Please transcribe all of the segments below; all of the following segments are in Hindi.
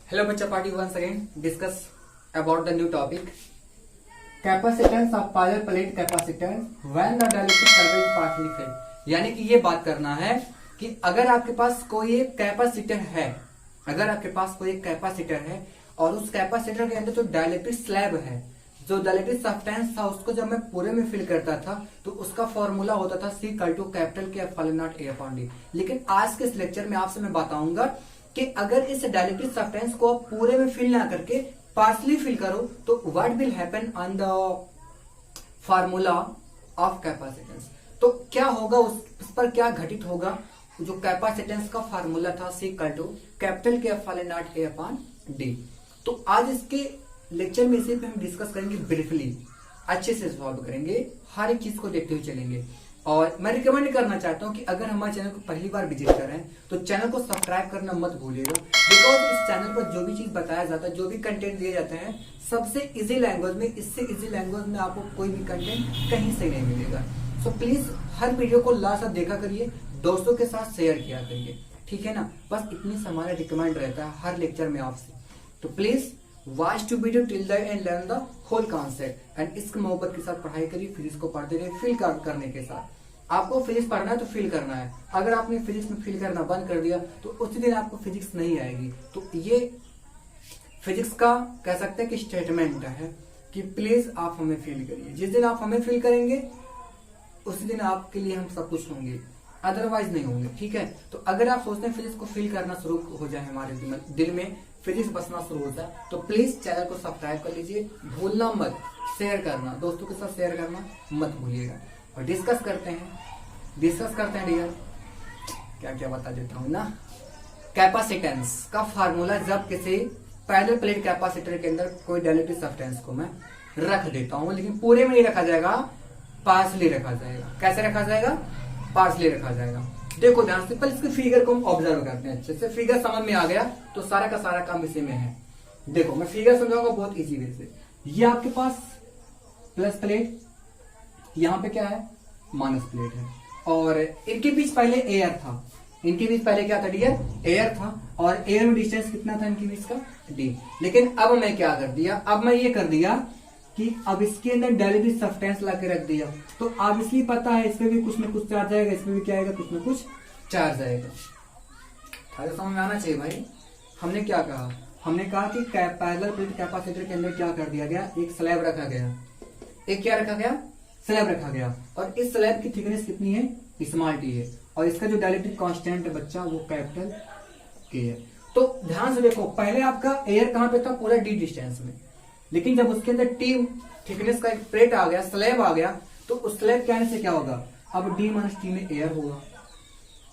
Hello, Bacha Party. Once again, discuss about the new topic. Capacitance of parallel plate capacitance when the dielectric circuit is partially filled. यानी कि ये बात करना है कि अगर आपके पास कोई एक कैपेसिटर है, और उस कैपेसिटर के अंदर जो डाइलेक्ट्रिक स्लैब है, जो डाइलेक्ट्रिक सब्सटेंस था, उसको जब मैं पूरे में फिल करता था तो उसका फॉर्मूला होता था C इक्वल टू कैपिटल के epsilon not A upon D। लेकिन आज के इस लेक्चर में आपसे मैं बताऊंगा कि अगर इस डाइलेक्ट्रिक सब्सटेंस को आप पूरे में फिल ना करके पार्सली फिल करो तो what will happen on the formula of capacitance. तो क्या होगा, उस पर क्या घटित होगा। जो कैपेसिटेंस का फार्मूला था C इक्वल टू कैपिटल के epsilon not A upon D। तो आज इसके लेक्चर में इसी पे हम डिस्कस करेंगे, ब्रीफली अच्छे से सॉल्व करेंगे, हर एक चीज को देखते हुए चलेंगे। और मैं रिकमेंड करना चाहता हूं कि अगर हमारे चैनल को पहली बार विजिट कर रहे हैं तो चैनल को सब्सक्राइब करना मत भूलिएगा, बिकॉज इस चैनल पर जो भी चीज बताया जाता है, जो भी कंटेंट दिए जाते हैं, सबसे इजी लैंग्वेज में, इससे इजी लैंग्वेज में आपको कोई भी कंटेंट कहीं से नहीं मिलेगा। सो प्लीज हर वीडियो को लास्ट तक देखा करिए, दोस्तों के साथ शेयर किया करिए, ठीक है ना। बस इतनी से हमारा रिकमेंड रहता है हर लेक्चर में आपसे। तो please watch to video till the end learn the whole concept and इसके मोहब्बत के साथ पढ़ाई करिए। फिजिक्स को पढ़ते रहिए, फील करने के साथ। आपको फिजिक्स पढ़ना है तो फील करना है। अगर आपने फिजिक्स में फील करना बंद कर दिया तो उसी दिन आपको फिजिक्स नहीं आएगी। तो ये फिजिक्स का कह सकते हैं कि स्टेटमेंट है कि प्लीज आप हमें फील करिए। जिस दिन आप हमें फील करेंगे उसी दिन आपके लिए हम सब कुछ होंगे, अदरवाइज नहीं होंगे, ठीक है। तो अगर आप सोचते हैं फिजिक्स को फील करना शुरू हो जाए, हमारे दिल में फिजिक्स बसना शुरू होता है, तो प्लीज चैनल को सब्सक्राइब कर लीजिए, भूलना मत, शेयर करना, दोस्तों के साथ शेयर करना मत भूलिएगा। और डिस्कस करते हैं डियर, क्या क्या बता देता हूं ना। कैपेसिटेंस का फार्मूला, जब किसी पैरेलल प्लेट कैपेसिटर के अंदर कोई डाइलेक्ट्रिक सब्सटेंस को मैं रख देता हूं, लेकिन पूरे में नहीं रखा जाएगा, पार्सली रखा जाएगा। कैसे रखा जाएगा? पार्सली रखा जाएगा। देखो ध्यान से, पहले इसके फिगर को हम ऑब्जर्व करते हैं अच्छे से। फिगर समझ में आ गया तो सारा का सारा काम इसी में है। देखो मैं फिगर समझाऊंगा बहुत इजी वे से। ये आपके पास प्लस प्लेट, यहाँ पे क्या है? माइनस प्लेट है, और इनके बीच पहले एयर था। इनके बीच पहले क्या था डियर? एयर था। और एयर में डिस्टेंस कितना था इनके बीच का? D। लेकिन अब मैं क्या कर दिया? अब मैं ये कर दिया कि अब इसके अंदर डाइलेक्ट्रिक सब्सटेंस ला के रख दिया। तो अब इसलिए पता है इसमें भी कुछ न कुछ चार्ज आएगा, इसमें भी क्या आएगा? कुछ न कुछ चार्ज आएगा। समझ में आना चाहिए भाई। हमने क्या कहा? हमने कहा कि पैरेलल प्लेट कैपेसिटर के अंदर क्या कर दिया गया? एक स्लैब रखा गया। एक क्या रखा गया? स्लैब रखा गया। और इस स्लैब की थिकनेस कितनी है? स्मॉल टी है। और इसका जो डाइलेक्ट्रिक कांस्टेंट है बच्चा, वो कैपिटल के है। तो ध्यान से देखो, पहले आपका एयर कहां पे था? पूरा D डिस्टेंस में। लेकिन जब उसके अंदर T थिकनेस का एक प्लेट आ गया, स्लैब आ गया, तो उस स्लैब के आने से क्या होगा? अब D माइनस T में एयर होगा।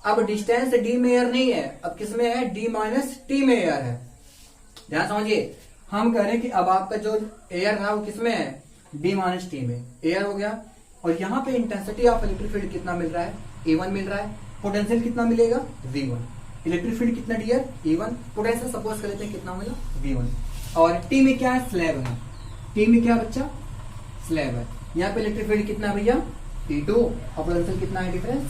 अब डिस्टेंस D में एयर नहीं है, अब किस में है? D माइनस T में एयर है। ध्यान समझिए, हम कह रहे हैं कि अब आपका जो एयर था वो किसमें है? D माइनस T में एयर हो गया। और यहाँ पे इंटेंसिटी ऑफ इलेक्ट्रिक फील्ड कितना मिल रहा है? E1 मिल रहा है। पोटेंशियल कितना मिलेगा? V1। इलेक्ट्रिक फील्ड कितना डियर? E1। पोटेंशियल सपोज कर लेते हैं कितना मिला? V1। और T में क्या है? स्लैब है। T में क्या बच्चा? स्लैब है। यहाँ पे इलेक्ट्रिक फील्ड कितना है भैया? E2। और पोटेंशियल कितना है डिफरेंस?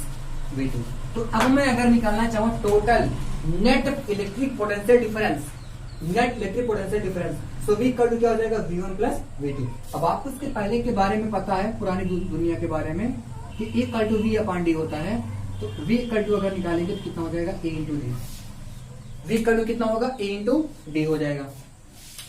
V2। तो अब मैं अगर निकालना चाहूँ total net electric potential difference, so V equal to क्या हो जाएगा? V1 plus V2। अब आपको इसके पहले के बारे में पता है, पुरानी दुनिया के बारे में, कि E equal to V upon D होता है। तो V इक्वल टू अगर निकालेंगे तो कितना हो जाएगा? A into D। V equal to कितना होगा? A इंटू D हो जाएगा।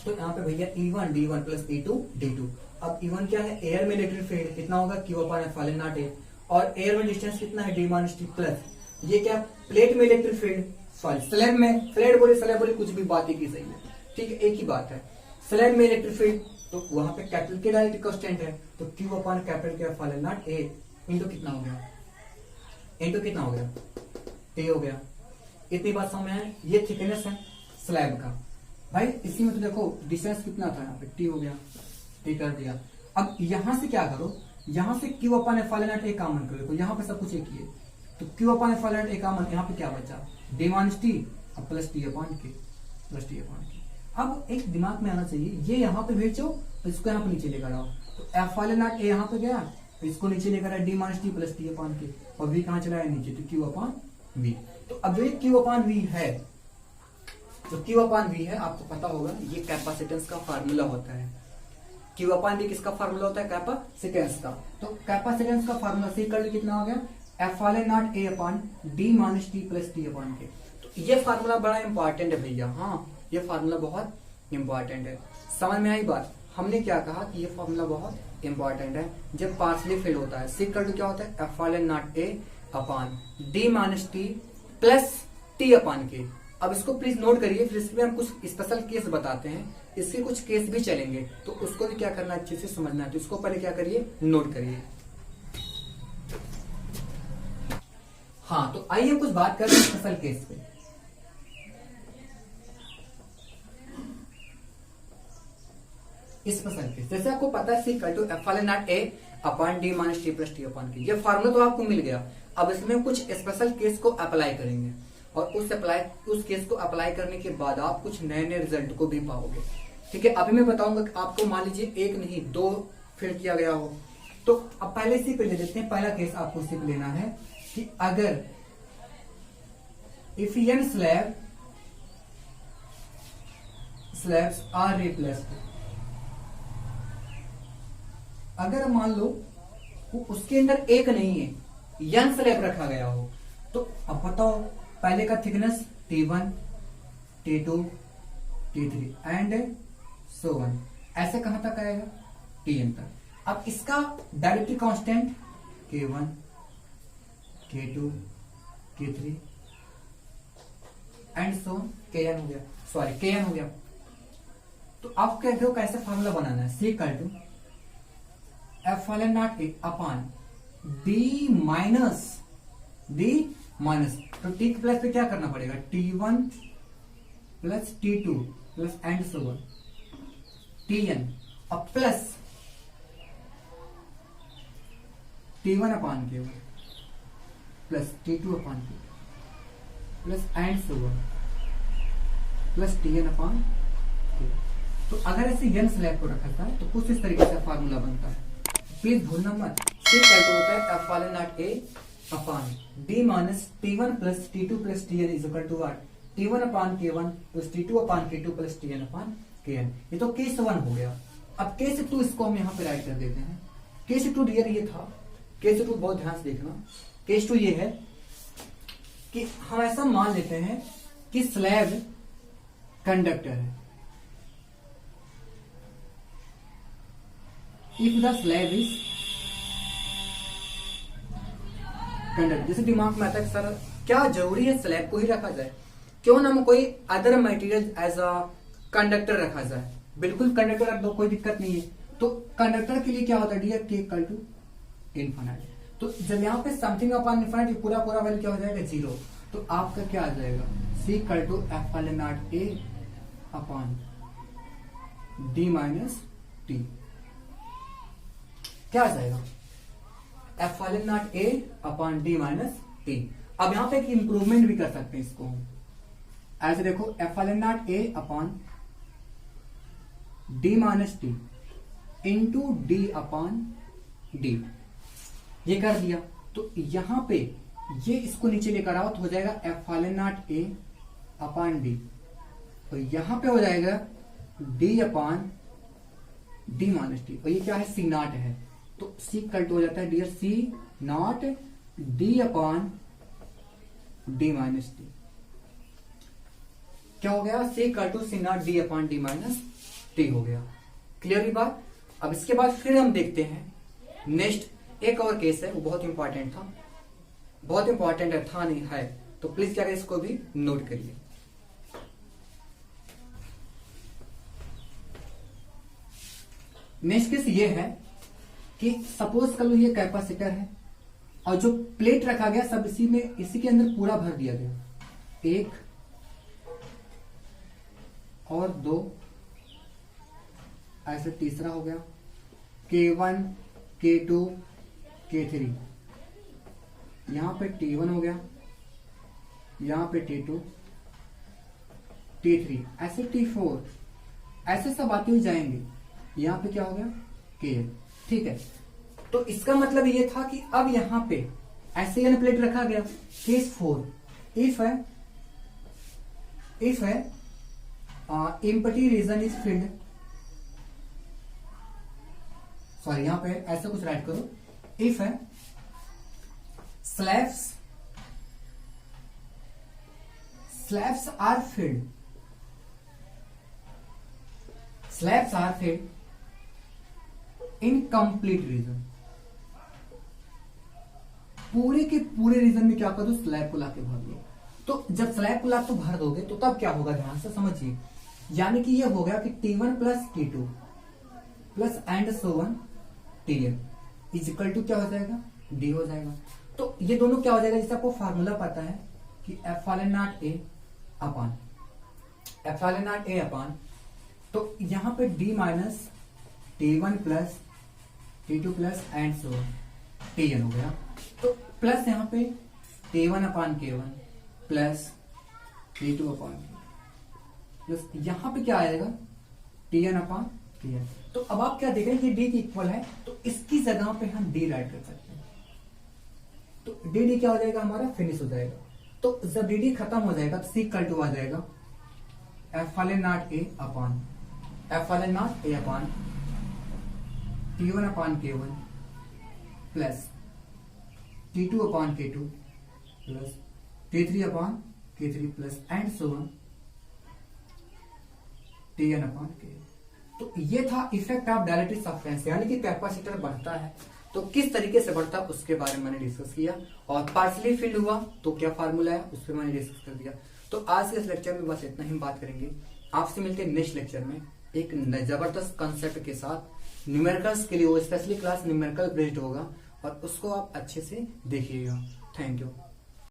तो यहाँ पे भैया E1 D1 plus E2 D2। अब E1 क्या है? एयर में इलेक्ट्रिक फील्ड कितना होगा? Q upon epsilon not A। और एयर में डिस्टेंस कितना है? D माइनस T प्लस ये क्या? प्लेट में इलेक्ट्रिक फील्ड, सॉरी स्लैब में, स्लैब बोले कुछ भी बात ही की सही है, ठीक है, एक ही बात है। स्लैब में इलेक्ट्रिक फील्ड, तो वहां पे कैपिटल के डाइलेक्ट्रिक कांस्टेंट है, तो Q अपॉन कैपिटल के एप्सिलॉन नॉट A इंटू कितना हो गया? इंटू कितना हो गया? A हो गया। इतनी बात समझ में है। ये थिकनेस है स्लैब का भाई। इसी में तो देखो डिस्टेंस कितना था? यहाँ पे T हो गया, T कर दिया। अब यहां से क्या करो? यहां से Q upon epsilon not A common कर लो। यहाँ पे सब कुछ एक ही है, तो Q upon epsilon not A common. यहाँ पे क्या बचा? D माइनस T अब plus T upon K, plus T upon K। अब एक दिमाग में आना चाहिए, ये यहाँ पे भेजो, इसको यहाँ पे नीचे लेकर आओ। तो एप्सिलॉन नॉट A यहाँ पे गया, इसको नीचे लेकर आया D minus T plus T upon K, और V कहाँ चला है? नीचे, तो Q अपॉन V। तो अब जो Q अपॉन V है, जो Q अपान V है आपको पता होगा, ये कैपेसिटेंस का फार्मूला होता है। Q अपान V किसका फार्मूला होता है? कैपेसिटेंस का। तो कैपेसिटेंस का फार्मूला C कर कितना हो गया? F0 A upon D minus T plus T upon K। तो ये फार्मूला बड़ा इंपॉर्टेंट है भैया, हाँ ये फार्मूला बहुत इंपॉर्टेंट है। समझ में आई बात? हमने क्या कहा कि ये फार्मूला बहुत इंपॉर्टेंट है जब पार्शली फिल होता है। C कर क्या होता है? F0 A upon D minus T plus T upon K। अब इसको प्लीज नोट करिए, फिर इसमें हम कुछ स्पेशल केस बताते हैं, इसके कुछ केस भी चलेंगे, तो उसको भी क्या करना है, अच्छे से समझना है। तो इसको पहले क्या करिए, नोट करिए। हाँ तो आइए कुछ बात करें स्पेशल केस पे। स्पेशल केस जैसे आपको पता है C equal to F0 A upon D minus T plus T upon K। ये फार्मूला तो आपको मिल गया। अब इसमें कुछ स्पेशल केस को अप्लाई करेंगे और उस केस को अप्लाई करने के बाद आप कुछ नए नए रिजल्ट को भी पाओगे। ठीक है, अभी मैं बताऊंगा कि आपको मान लीजिए एक नहीं दो फिल किया गया हो, तो अब पहले इसी पे ले लेते हैं। पहला केस आपको इसी पे लेना है कि अगर if n slabs are replaced, अगर मान लो उसके अंदर एक नहीं है, n स्लैब रखा गया हो, तो अब बताओ पहले का thickness T1 T2 T3 and so one, ऐसे कहां तक आएगा? Tn तक। अब इसका directory constant K1 K2 K3 and so Kn हो गया, सॉरी Kn हो गया। तो आप कहते हो कैसे फार्मूला बनाना है? C equal to F0 A upon D minus, तो T के प्लस पे क्या करना पड़ेगा? T1 plus T2 plus and so on Tn, अब plus T1 upon K1 plus T2 upon K plus and so on plus Tn upon K। तो अगर ऐसे n स्लैब को रखा था तो कुछ इस तरीके से फार्मूला बनता है, प्लीज भूलना मत। C इक्वल होता है F0 A upon D minus T1 plus T2 plus Tn is equal to what? T1 upon K1 plus T2 upon K2 plus Tn upon Kn। ये तो केस 1 हो गया। अब केस 2 इसको हम यहाँ पे राइट कर देते हैं। केस 2 डियर ये था, केस 2 बहुत ध्यान से देखना। केस 2 ये है कि हम ऐसा मान लेते हैं कि स्लैब कंडक्टर है। If the slab is conductor, जैसे दिमाग में आता है सर क्या जरूरी है स्लैब को ही रखा जाए, क्यों ना कोई other material as a conductor रखा जाए? बिल्कुल कंडक्टर रख दो, कोई दिक्कत नहीं है। तो कंडक्टर के लिए क्या होता है dear? K equal to infinite. तो जब यहाँ पे समथिंग अपॉन इनफाइनाइट पूरा वैल्यू क्या हो जाएगा? 0। तो आपका क्या आ जाएगा? C equal to F0 A upon D minus T। क्या आ जाएगा? F0 A upon D minus T। अब यहां पे एक इंप्रूवमेंट भी कर सकते हैं इसको, ऐसे देखो F0 A upon D minus T into D upon D, ये कर दिया। तो यहां पे ये इसको नीचे लेकर आओ तो हो जाएगा F0 A अपॉन D, और यहां पे हो जाएगा D upon D minus T, और ये क्या है? C नॉट है, तो C कट हो जाता है dear C not D upon D minus T। क्या हो गया? C equal to C not D upon D minus T हो गया। क्लियर ही बात? अब इसके बाद फिर हम देखते हैं नेक्स्ट एक और केस है, वो बहुत इंपॉर्टेंट था, बहुत इंपॉर्टेंट है, था नहीं है, तो प्लीज क्या करें, इसको भी नोट करिए। नेक्स्ट केस ये है कि सपोज कर लो ये कैपेसिटर है और जो प्लेट रखा गया सब इसी के अंदर पूरा भर दिया गया, 1 और 2, ऐसे तीसरा हो गया K1 K2 K3, यहां पे T1 हो गया, यहां पे T2 T3, ऐसे T4, ऐसे सब आते हुए जाएंगे। यहां पे क्या हो गया? Kn। ठीक है, तो इसका मतलब ये था कि अब यहां पे ऐसे एन प्लेट रखा गया। केस 4 इफ है empty region is filled, sorry यहां पे ऐसा कुछ राइट करो, इफ है slabs are filled in complete region, पूरे के पूरे रीजन में क्या कर दो, स्लैब को लाके भर दो। तो जब स्लैब को लाके भर दोगे तो तब क्या होगा, ध्यान से समझिए, यानी कि ये हो गया कि T1 plus T2 plus and so on Tn is equal to क्या हो जाएगा, D हो जाएगा। तो ये दोनों क्या हो जाएगा, जैसे आपको फार्मूला पता है कि एप्सिलॉन नॉट ए अपान, तो यहां पे D minus T1 plus T2 plus and so Tn हो गया। तो प्लस यहां पे T1 upon K1 plus T2 अपान प्लस यहां पे क्या आएगा, Tn अपान Tn। तो अब आप क्या देख रहे हैं कि D की इक्वल है, तो इसकी जगह पे हम D राइट कर सकते हैं। तो डी क्या हो जाएगा, हमारा फिनिश हो जाएगा। तो जब डी खत्म हो जाएगा तो सी इक्वल टू आ जाएगा epsilon not a upon T1 upon K1 plus T2 upon K2 plus T3 upon K3 plus and so on Tn upon K। तो ये था इफेक्ट ऑफ डायलेक्ट्रिक सब्सटेंस, यानी कि कैपेसिटर बढ़ता है तो किस तरीके से बढ़ता है उसके बारे में मैंने डिस्कस किया, और पार्शली फिल्ड हुआ तो क्या फार्मूला है उस पर मैंने डिस्कस कर दिया। तो आज के इस लेक्चर में बस इतना ही बात करेंगे। आपसे मिलते हैं नेक्स्ट लेक्चर में एक जबरदस्त कंसेप्ट के साथ। न्यूमेरिकल्स के लिए वो स्पेशली क्लास न्यूमेरिकल बेस्ड होगा और उसको आप अच्छे से देखिएगा। Thank you.